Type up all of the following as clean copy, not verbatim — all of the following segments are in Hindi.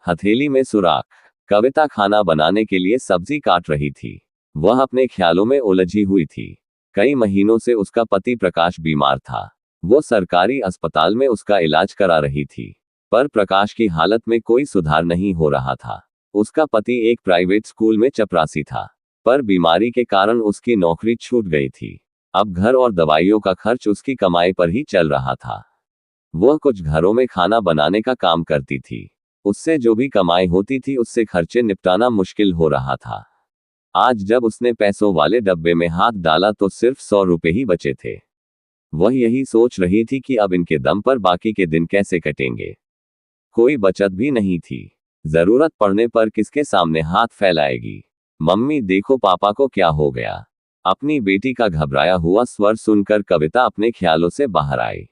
हथेली में सुराख। कविता खाना बनाने के लिए सब्जी काट रही थी। वह अपने ख्यालों में उलझी हुई थी। कई महीनों से उसका पति प्रकाश बीमार था। वो सरकारी अस्पताल में उसका इलाज करा रही थी, पर प्रकाश की हालत में कोई सुधार नहीं हो रहा था। उसका पति एक प्राइवेट स्कूल में चपरासी था, पर बीमारी के कारण उसकी नौकरी छूट गई थी। अब घर और दवाइयों का खर्च उसकी कमाई पर ही चल रहा था। वह कुछ घरों में खाना बनाने का काम करती थी। उससे जो भी कमाई होती थी उससे खर्चे निपटाना मुश्किल हो रहा था। आज जब उसने पैसों वाले डब्बे में हाथ डाला तो सिर्फ 100 रुपए ही बचे थे। वह यही सोच रही थी कि अब इनके दम पर बाकी के दिन कैसे कटेंगे। कोई बचत भी नहीं थी। जरूरत पड़ने पर किसके सामने हाथ फैलाएगी। मम्मी देखो पापा को क्या हो गया। अपनी बेटी का घबराया हुआ स्वर सुनकर कविता अपने ख्यालों से बाहर आई।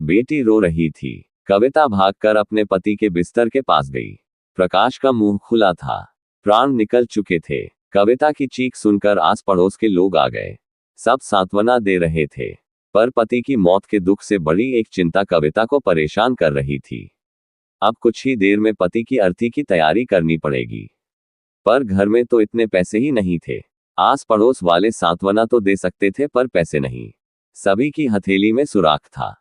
बेटी रो रही थी। कविता भागकर अपने पति के बिस्तर के पास गई। प्रकाश का मुंह खुला था, प्राण निकल चुके थे। कविता की चीख सुनकर आस पड़ोस के लोग आ गए। सब सांत्वना दे रहे थे, पर पति की मौत के दुख से बड़ी एक चिंता कविता को परेशान कर रही थी। अब कुछ ही देर में पति की अर्थी की तैयारी करनी पड़ेगी, पर घर में तो इतने पैसे ही नहीं थे। आस पड़ोस वाले सांत्वना तो दे सकते थे पर पैसे नहीं। सभी की हथेली में सुराख था।